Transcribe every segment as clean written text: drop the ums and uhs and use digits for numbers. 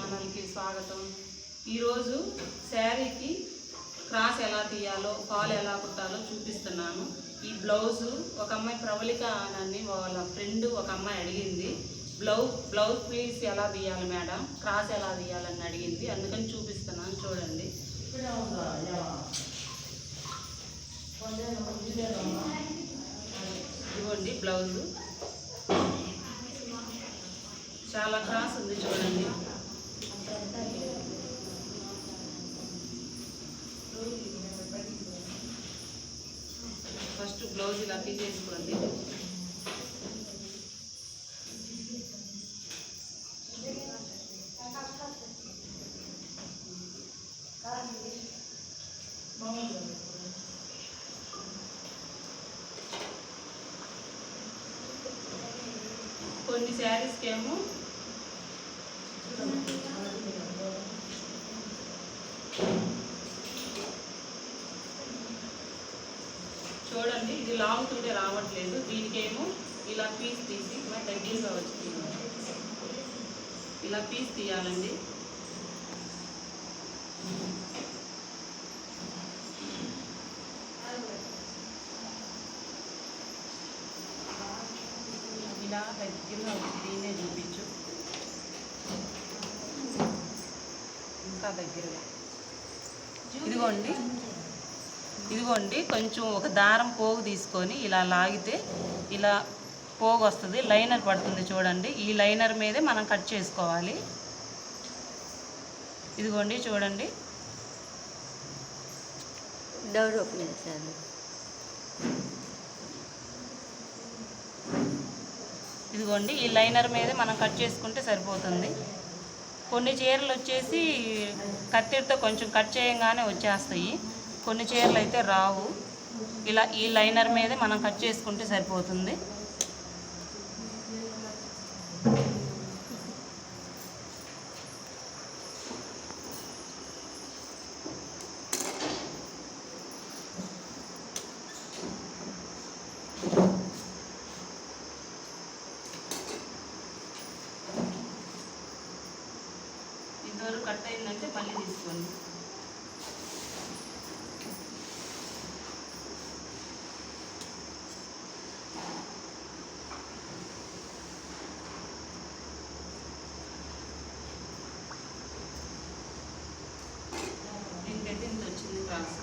ఛానల్కి స్వాగతం. ఈరోజు శారీకి క్రాస్ ఎలా తీయాలో, ఫాల్ ఎలా కుట్టాలో చూపిస్తున్నాను. ఈ బ్లౌజు ఒక అమ్మాయి ప్రవళిక అని వాళ్ళ ఫ్రెండ్ ఒక అమ్మాయి అడిగింది. బ్లౌజ్ పీస్ ఎలా తీయాలి మేడం, క్రాస్ ఎలా తీయాలని అడిగింది. అందుకని చూపిస్తున్నాను, చూడండి. ఇదిగోండి బ్లౌజు, చాలా క్రాస్ ఉంది చూడండి. ఫస్ట్ బ్లౌజ్ ఇలా తీసేసుకోండి. కొన్ని శారీస్కి ఏమో చూడండి, ఇది లాగుతుంటే రావట్లేదు. దీనికేమో ఇలా పీస్ తీసి దగ్గరగా వచ్చి ఇలా పీస్ తీయాలండి. ఇలా దగ్గరగా వచ్చి దీన్నే చూపించు, ఇంకా దగ్గరగా. ఇదిగోండి కొంచెం ఒక దారం పోగు తీసుకొని ఇలా లాగితే ఇలా పోగు వస్తుంది, లైనర్ పడుతుంది చూడండి. ఈ లైనర్ మీదే మనం కట్ చేసుకోవాలి. ఇదిగోండి చూడండి, ఇదిగోండి ఈ లైనర్ మీదే మనం కట్ చేసుకుంటే సరిపోతుంది. కొన్ని చీరలు వచ్చేసి కత్తిరితో కొంచెం కట్ చేయంగానే వచ్చేస్తాయి, కొన్ని చీరలు అయితే రావు. ఇలా ఈ లైనర్ మీదే మనం కట్ చేసుకుంటే సరిపోతుంది. ఇంతవరకు కట్ అయిందంటే మళ్ళీ తీసుకోండి. దీనికైతే ఇంత వచ్చింది క్రాస్.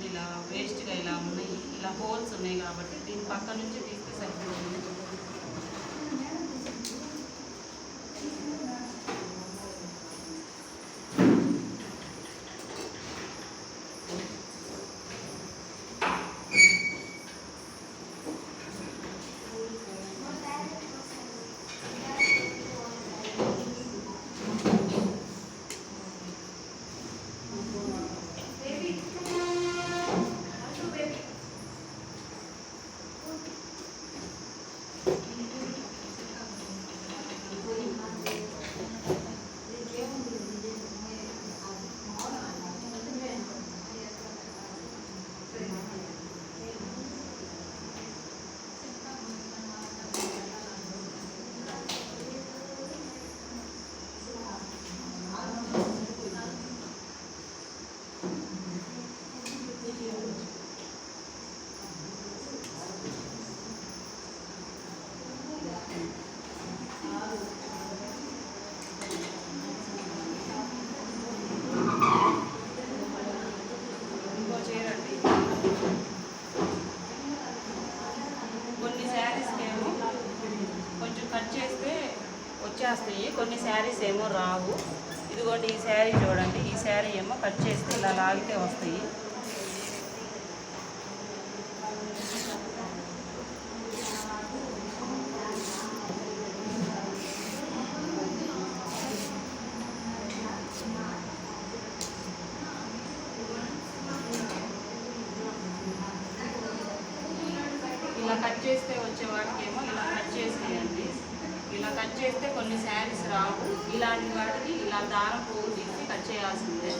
ఇలా వేస్ట్గా ఇలా ఉన్నాయి, ఇలా హోల్స్ ఉన్నాయి కాబట్టి దీని పక్క నుంచి తీస్తే సరిపోతుంది. వచ్చేస్తాయి, కొన్ని శారీస్ ఏమో రావు. ఇదిగోండి ఈ శారీ చూడండి, ఈ శారీ ఏమో కట్ చేస్తే ఇలా లాగితే వస్తాయి. ఇలా కట్ చేస్తే వచ్చే వాటికి ఏమో ఇలా కట్ చేసేయండి. చేస్తే కొన్ని శారీస్ రావు. ఇలాంటి వాటికి ఇలా దారం పోగు తీసి కట్ చేయాల్సిందే.